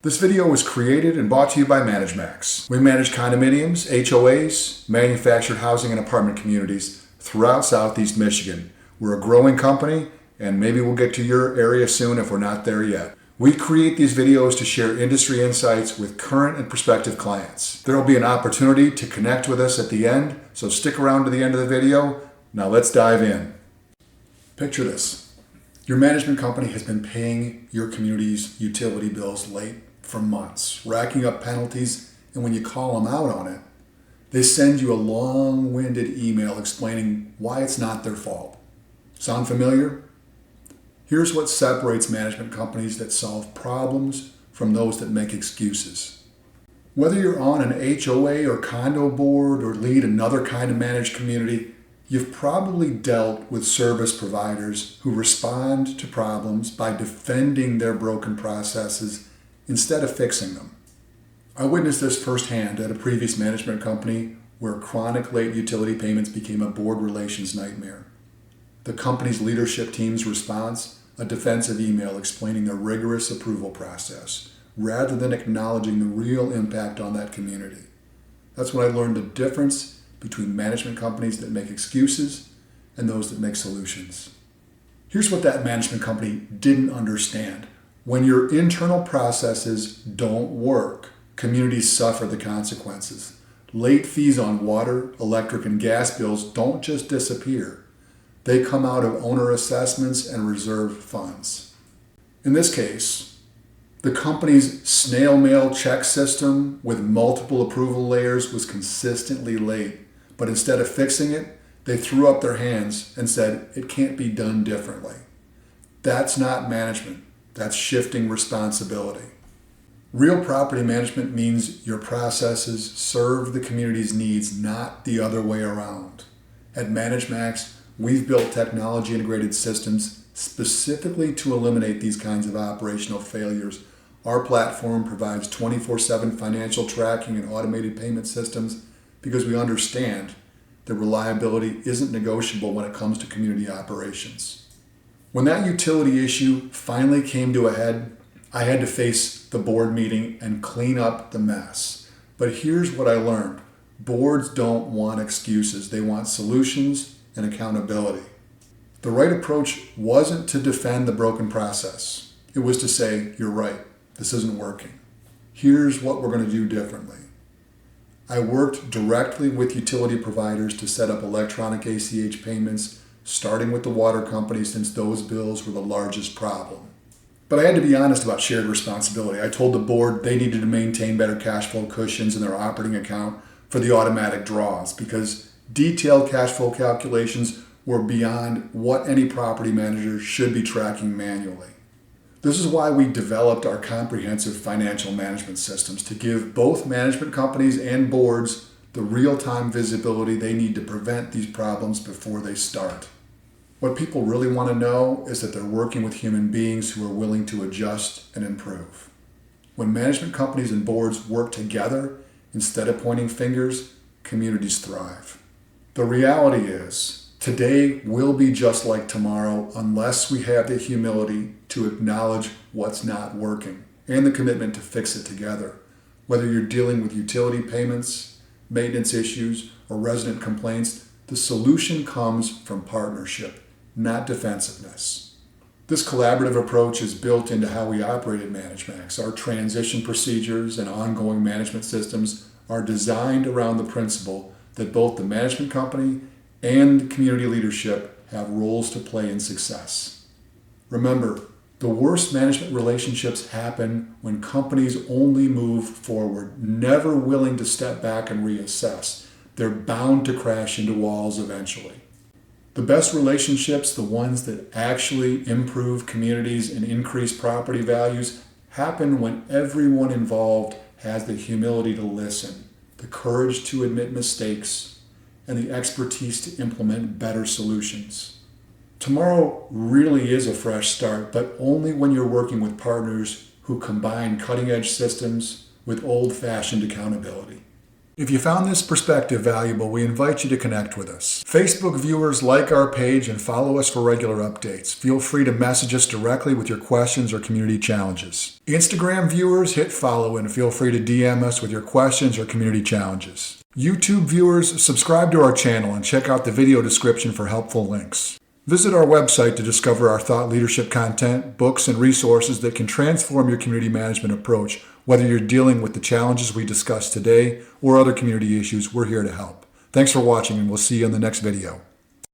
This video was created and brought to you by ManageMax. We manage condominiums, HOAs, manufactured housing and apartment communities throughout Southeast Michigan. We're a growing company, and maybe we'll get to your area soon if we're not there yet. We create these videos to share industry insights with current and prospective clients. There will be an opportunity to connect with us at the end, so stick around to the end of the video. Now let's dive in. Picture this. Your management company has been paying your community's utility bills late for months, racking up penalties, and when you call them out on it, they send you a long-winded email explaining why it's not their fault. Sound familiar? Here's what separates management companies that solve problems from those that make excuses. Whether you're on an HOA or condo board or lead another kind of managed community, you've probably dealt with service providers who respond to problems by defending their broken processes instead of fixing them. I witnessed this firsthand at a previous management company where chronic late utility payments became a board relations nightmare. The company's leadership team's response, a defensive email explaining their rigorous approval process, rather than acknowledging the real impact on that community. That's when I learned the difference between management companies that make excuses and those that make solutions. Here's what that management company didn't understand. When your internal processes don't work, communities suffer the consequences. Late fees on water, electric, and gas bills don't just disappear. They come out of owner assessments and reserve funds. In this case, the company's snail mail check system with multiple approval layers was consistently late, but instead of fixing it, they threw up their hands and said it can't be done differently. That's not management. That's shifting responsibility. Real property management means your processes serve the community's needs, not the other way around. At ManageMax, we've built technology-integrated systems specifically to eliminate these kinds of operational failures. Our platform provides 24/7 financial tracking and automated payment systems because we understand that reliability isn't negotiable when it comes to community operations. When that utility issue finally came to a head, I had to face the board meeting and clean up the mess. But here's what I learned. Boards don't want excuses. They want solutions and accountability. The right approach wasn't to defend the broken process. It was to say, you're right, this isn't working. Here's what we're going to do differently. I worked directly with utility providers to set up electronic ACH payments, starting with the water company since those bills were the largest problem. But I had to be honest about shared responsibility. I told the board they needed to maintain better cash flow cushions in their operating account for the automatic draws because detailed cash flow calculations were beyond what any property manager should be tracking manually. This is why we developed our comprehensive financial management systems to give both management companies and boards the real-time visibility they need to prevent these problems before they start. What people really want to know is that they're working with human beings who are willing to adjust and improve. When management companies and boards work together, instead of pointing fingers, communities thrive. The reality is, today will be just like tomorrow unless we have the humility to acknowledge what's not working and the commitment to fix it together. Whether you're dealing with utility payments, maintenance issues, or resident complaints, the solution comes from partnership, not defensiveness. This collaborative approach is built into how we operate at ManageMax. Our transition procedures and ongoing management systems are designed around the principle that both the management company and community leadership have roles to play in success. Remember, the worst management relationships happen when companies only move forward, never willing to step back and reassess. They're bound to crash into walls eventually. The best relationships, the ones that actually improve communities and increase property values, happen when everyone involved has the humility to listen, the courage to admit mistakes, and the expertise to implement better solutions. Tomorrow really is a fresh start, but only when you're working with partners who combine cutting-edge systems with old-fashioned accountability. If you found this perspective valuable, we invite you to connect with us. Facebook viewers, like our page and follow us for regular updates. Feel free to message us directly with your questions or community challenges. Instagram viewers, hit follow and feel free to DM us with your questions or community challenges. YouTube viewers, subscribe to our channel and check out the video description for helpful links. Visit our website to discover our thought leadership content, books, and resources that can transform your community management approach. Whether you're dealing with the challenges we discussed today or other community issues, we're here to help. Thanks for watching, and we'll see you in the next video.